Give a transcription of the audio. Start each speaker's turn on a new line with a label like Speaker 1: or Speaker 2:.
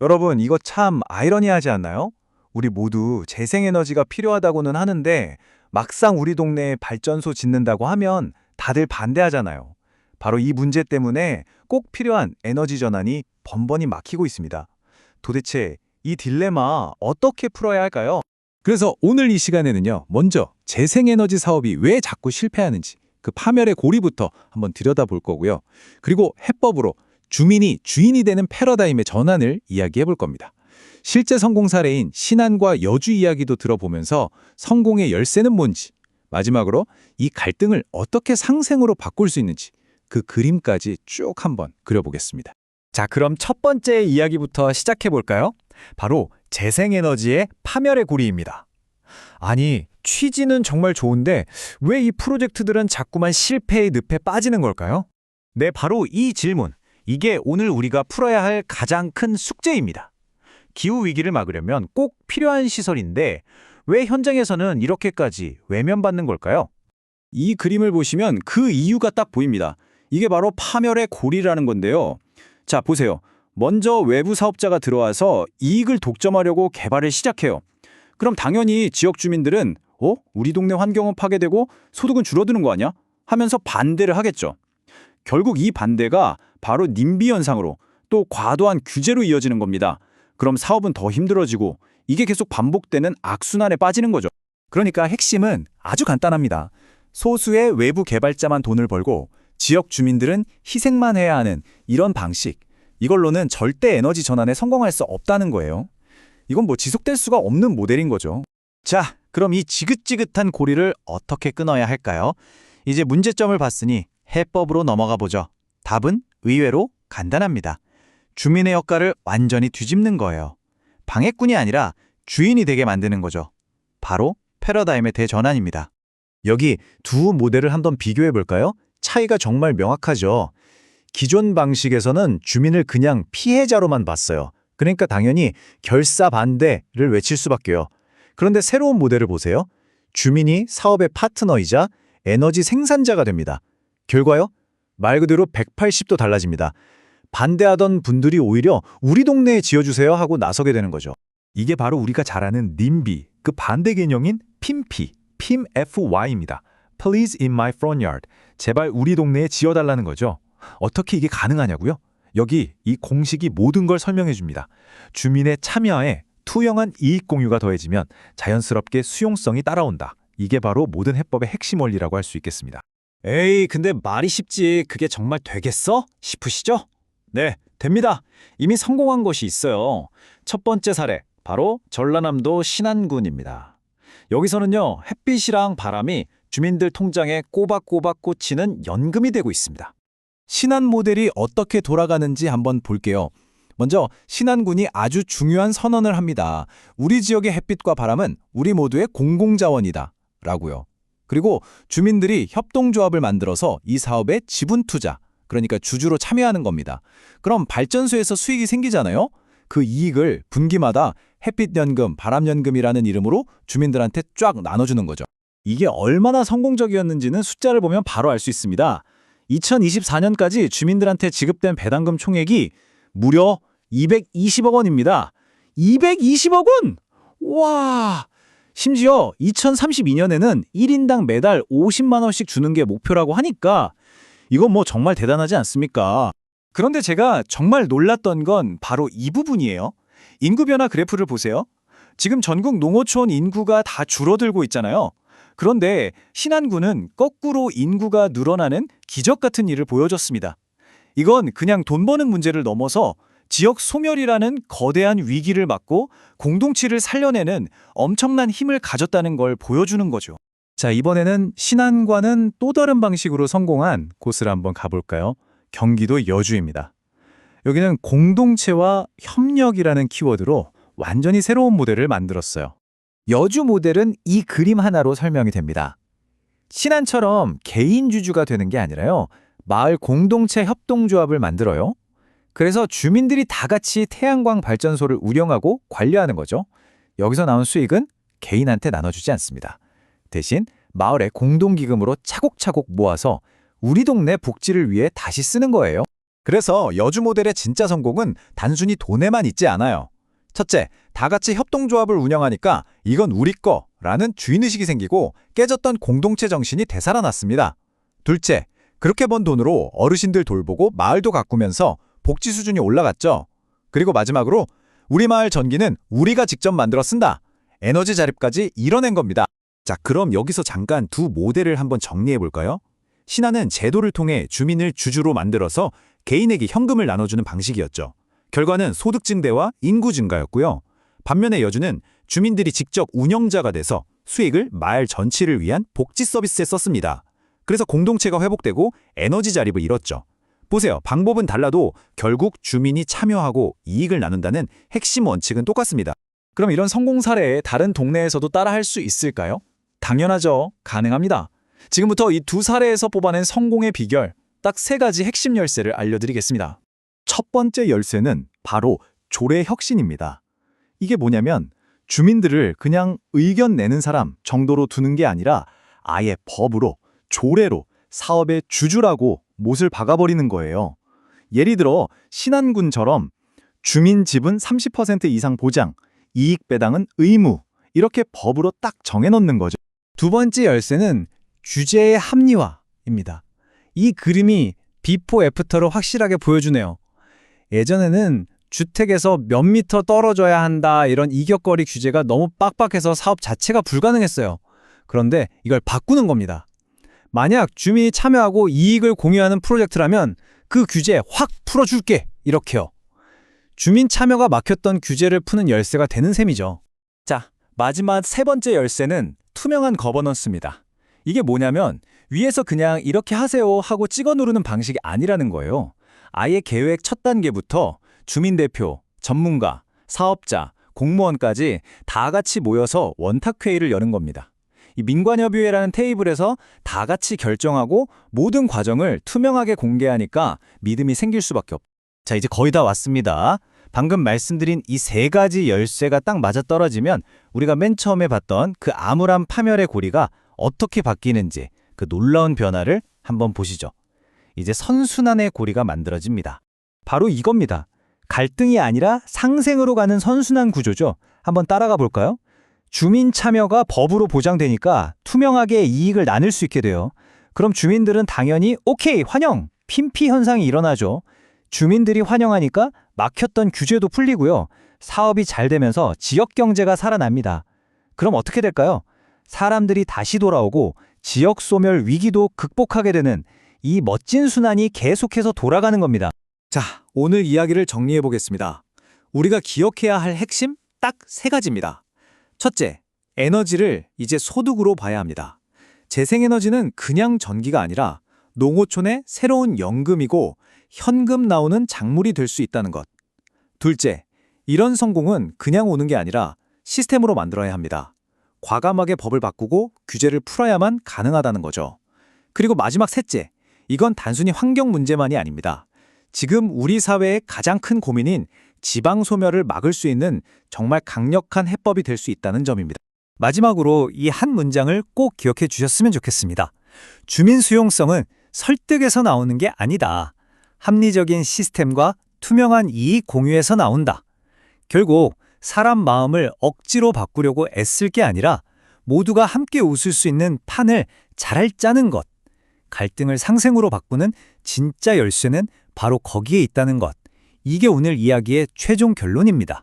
Speaker 1: 여러분, 이거 참 아이러니하지 않나요? 우리 모두 재생에너지가 필요하다고는 하는데 막상 우리 동네에 발전소 짓는다고 하면 다들 반대하잖아요. 바로 이 문제 때문에 꼭 필요한 에너지 전환이 번번이 막히고 있습니다. 도대체 이 딜레마 어떻게 풀어야 할까요?
Speaker 2: 그래서 오늘 이 시간에는요, 먼저 재생에너지 사업이 왜 자꾸 실패하는지 그 파멸의 고리부터 한번 들여다볼 거고요. 그리고 해법으로 주민이 주인이 되는 패러다임의 전환을 이야기해 볼 겁니다. 실제 성공 사례인 신안과 여주 이야기도 들어보면서 성공의 열쇠는 뭔지, 마지막으로 이 갈등을 어떻게 상생으로 바꿀 수 있는지 그 그림까지 쭉 한번 그려보겠습니다.
Speaker 3: 자, 그럼 첫 번째 이야기부터 시작해 볼까요? 바로 재생에너지의 파멸의 고리입니다. 아니, 취지는 정말 좋은데 왜 이 프로젝트들은 자꾸만 실패의 늪에 빠지는 걸까요? 네, 바로 이 질문. 이게 오늘 우리가 풀어야 할 가장 큰 숙제입니다. 기후 위기를 막으려면 꼭 필요한 시설인데 왜 현장에서는 이렇게까지 외면받는 걸까요?
Speaker 2: 이 그림을 보시면 그 이유가 딱 보입니다. 이게 바로 파멸의 고리라는 건데요. 자, 보세요. 먼저 외부 사업자가 들어와서 이익을 독점하려고 개발을 시작해요. 그럼 당연히 지역 주민들은 우리 동네 환경은 파괴되고 소득은 줄어드는 거 아니야? 하면서 반대를 하겠죠. 결국 이 반대가 바로 님비 현상으로 또 과도한 규제로 이어지는 겁니다. 그럼 사업은 더 힘들어지고 이게 계속 반복되는 악순환에 빠지는 거죠.
Speaker 3: 그러니까 핵심은 아주 간단합니다. 소수의 외부 개발자만 돈을 벌고 지역 주민들은 희생만 해야 하는 이런 방식. 이걸로는 절대 에너지 전환에 성공할 수 없다는 거예요. 이건 뭐 지속될 수가 없는 모델인 거죠. 자, 그럼 이 지긋지긋한 고리를 어떻게 끊어야 할까요? 이제 문제점을 봤으니 해법으로 넘어가 보죠. 답은 의외로 간단합니다. 주민의 역할을 완전히 뒤집는 거예요. 방해꾼이 아니라 주인이 되게 만드는 거죠. 바로 패러다임의 대전환입니다. 여기 두 모델을 한번 비교해 볼까요? 차이가 정말 명확하죠. 기존 방식에서는 주민을 그냥 피해자로만 봤어요. 그러니까 당연히 결사 반대를 외칠 수밖에요. 그런데 새로운 모델을 보세요. 주민이 사업의 파트너이자 에너지 생산자가 됩니다. 결과요? 말 그대로 180도 달라집니다. 반대하던 분들이 오히려 우리 동네에 지어주세요 하고 나서게 되는 거죠.
Speaker 4: 이게 바로 우리가 잘 아는 님비, 그 반대 개념인 PIMP, PIMFY입니다. Please in my front yard. 제발 우리 동네에 지어달라는 거죠. 어떻게 이게 가능하냐고요? 여기 이 공식이 모든 걸 설명해 줍니다. 주민의 참여에 투영한 이익 공유가 더해지면 자연스럽게 수용성이 따라온다. 이게 바로 모든 해법의 핵심 원리라고 할 수 있겠습니다.
Speaker 3: 에이, 근데 말이 쉽지 그게 정말 되겠어? 싶으시죠? 네, 됩니다. 이미 성공한 것이 있어요. 첫 번째 사례, 바로 전라남도 신안군입니다. 여기서는요, 햇빛이랑 바람이 주민들 통장에 꼬박꼬박 꽂히는 연금이 되고 있습니다.
Speaker 2: 신안 모델이 어떻게 돌아가는지 한번 볼게요. 먼저 신안군이 아주 중요한 선언을 합니다. 우리 지역의 햇빛과 바람은 우리 모두의 공공자원이다 라고요. 그리고 주민들이 협동조합을 만들어서 이 사업에 지분 투자, 그러니까 주주로 참여하는 겁니다. 그럼 발전소에서 수익이 생기잖아요. 그 이익을 분기마다 햇빛연금, 바람연금이라는 이름으로 주민들한테 쫙 나눠주는 거죠. 이게 얼마나 성공적이었는지는 숫자를 보면 바로 알 수 있습니다. 2024년까지 주민들한테 지급된 배당금 총액이 무려 220억 원입니다. 220억 원! 와! 심지어 2032년에는 1인당 매달 50만 원씩 주는 게 목표라고 하니까 이건 뭐 정말 대단하지 않습니까?
Speaker 3: 그런데 제가 정말 놀랐던 건 바로 이 부분이에요. 인구 변화 그래프를 보세요. 지금 전국 농어촌 인구가 다 줄어들고 있잖아요. 그런데 신안군은 거꾸로 인구가 늘어나는 기적 같은 일을 보여줬습니다. 이건 그냥 돈 버는 문제를 넘어서 지역 소멸이라는 거대한 위기를 막고 공동체를 살려내는 엄청난 힘을 가졌다는 걸 보여주는 거죠.
Speaker 2: 자, 이번에는 신안과는 또 다른 방식으로 성공한 곳을 한번 가볼까요? 경기도 여주입니다. 여기는 공동체와 협력이라는 키워드로 완전히 새로운 모델을 만들었어요.
Speaker 3: 여주 모델은 이 그림 하나로 설명이 됩니다. 신안처럼 개인 주주가 되는 게 아니라요. 마을 공동체 협동조합을 만들어요. 그래서 주민들이 다 같이 태양광 발전소를 운영하고 관리하는 거죠. 여기서 나온 수익은 개인한테 나눠주지 않습니다. 대신 마을의 공동기금으로 차곡차곡 모아서 우리 동네 복지를 위해 다시 쓰는 거예요.
Speaker 2: 그래서 여주 모델의 진짜 성공은 단순히 돈에만 있지 않아요. 첫째, 다 같이 협동조합을 운영하니까 이건 우리 거라는 주인의식이 생기고 깨졌던 공동체 정신이 되살아났습니다. 둘째, 그렇게 번 돈으로 어르신들 돌보고 마을도 가꾸면서 복지 수준이 올라갔죠. 그리고 마지막으로 우리 마을 전기는 우리가 직접 만들어 쓴다. 에너지 자립까지 이뤄낸 겁니다.
Speaker 3: 자, 그럼 여기서 잠깐 두 모델을 한번 정리해 볼까요? 신한은 제도를 통해 주민을 주주로 만들어서 개인에게 현금을 나눠주는 방식이었죠. 결과는 소득 증대와 인구 증가였고요. 반면에 여주는 주민들이 직접 운영자가 돼서 수익을 마을 전체를 위한 복지 서비스에 썼습니다. 그래서 공동체가 회복되고 에너지 자립을 이뤘죠. 보세요. 방법은 달라도 결국 주민이 참여하고 이익을 나눈다는 핵심 원칙은 똑같습니다.
Speaker 2: 그럼 이런 성공 사례에 다른 동네에서도 따라할 수 있을까요? 당연하죠. 가능합니다. 지금부터 이 두 사례에서 뽑아낸 성공의 비결, 딱 3가지 핵심 열쇠를 알려드리겠습니다. 첫 번째 열쇠는 바로 조례 혁신입니다. 이게 뭐냐면 주민들을 그냥 의견 내는 사람 정도로 두는 게 아니라 아예 법으로, 조례로 사업의 주주라고 못을 박아버리는 거예요. 예를 들어 신안군처럼 주민 지분 30% 이상 보장, 이익 배당은 의무, 이렇게 법으로 딱 정해놓는 거죠. 두 번째 열쇠는 규제의 합리화입니다. 이 그림이 비포 애프터를 확실하게 보여주네요. 예전에는 주택에서 몇 미터 떨어져야 한다 이런 이격거리 규제가 너무 빡빡해서 사업 자체가 불가능했어요. 그런데 이걸 바꾸는 겁니다. 만약 주민이 참여하고 이익을 공유하는 프로젝트라면 그 규제 확 풀어줄게 이렇게요. 주민 참여가 막혔던 규제를 푸는 열쇠가 되는 셈이죠. 자, 마지막 3번째 열쇠는 투명한 거버넌스입니다. 이게 뭐냐면 위에서 그냥 이렇게 하세요 하고 찍어 누르는 방식이 아니라는 거예요. 아예 계획 첫 단계부터 주민대표, 전문가, 사업자, 공무원까지 다 같이 모여서 원탁회의를 여는 겁니다. 이 민관협의회라는 테이블에서 다 같이 결정하고 모든 과정을 투명하게 공개하니까 믿음이 생길 수밖에 없죠. 자, 이제 거의 다 왔습니다. 방금 말씀드린 이 3가지 열쇠가 딱 맞아떨어지면 우리가 맨 처음에 봤던 그 암울한 파멸의 고리가 어떻게 바뀌는지 그 놀라운 변화를 한번 보시죠. 이제 선순환의 고리가 만들어집니다. 바로 이겁니다. 갈등이 아니라 상생으로 가는 선순환 구조죠. 한번 따라가 볼까요? 주민 참여가 법으로 보장되니까 투명하게 이익을 나눌 수 있게 돼요. 그럼 주민들은 당연히 오케이, 환영! 핀피 현상이 일어나죠. 주민들이 환영하니까 막혔던 규제도 풀리고요. 사업이 잘 되면서 지역 경제가 살아납니다. 그럼 어떻게 될까요? 사람들이 다시 돌아오고 지역 소멸 위기도 극복하게 되는 이 멋진 순환이 계속해서 돌아가는 겁니다. 자, 오늘 이야기를 정리해 보겠습니다. 우리가 기억해야 할 핵심 딱 3가지입니다. 첫째, 에너지를 이제 소득으로 봐야 합니다. 재생에너지는 그냥 전기가 아니라 농어촌의 새로운 연금이고 현금 나오는 작물이 될 수 있다는 것. 둘째, 이런 성공은 그냥 오는 게 아니라 시스템으로 만들어야 합니다. 과감하게 법을 바꾸고 규제를 풀어야만 가능하다는 거죠. 그리고 마지막 셋째, 이건 단순히 환경 문제만이 아닙니다. 지금 우리 사회의 가장 큰 고민인 지방 소멸을 막을 수 있는 정말 강력한 해법이 될 수 있다는 점입니다. 마지막으로 이 한 문장을 꼭 기억해 주셨으면 좋겠습니다. 주민 수용성은 설득에서 나오는 게 아니다. 합리적인 시스템과 투명한 이익 공유에서 나온다. 결국 사람 마음을 억지로 바꾸려고 애쓸 게 아니라 모두가 함께 웃을 수 있는 판을 잘 짜는 것. 갈등을 상생으로 바꾸는 진짜 열쇠는 바로 거기에 있다는 것. 이게 오늘 이야기의 최종 결론입니다.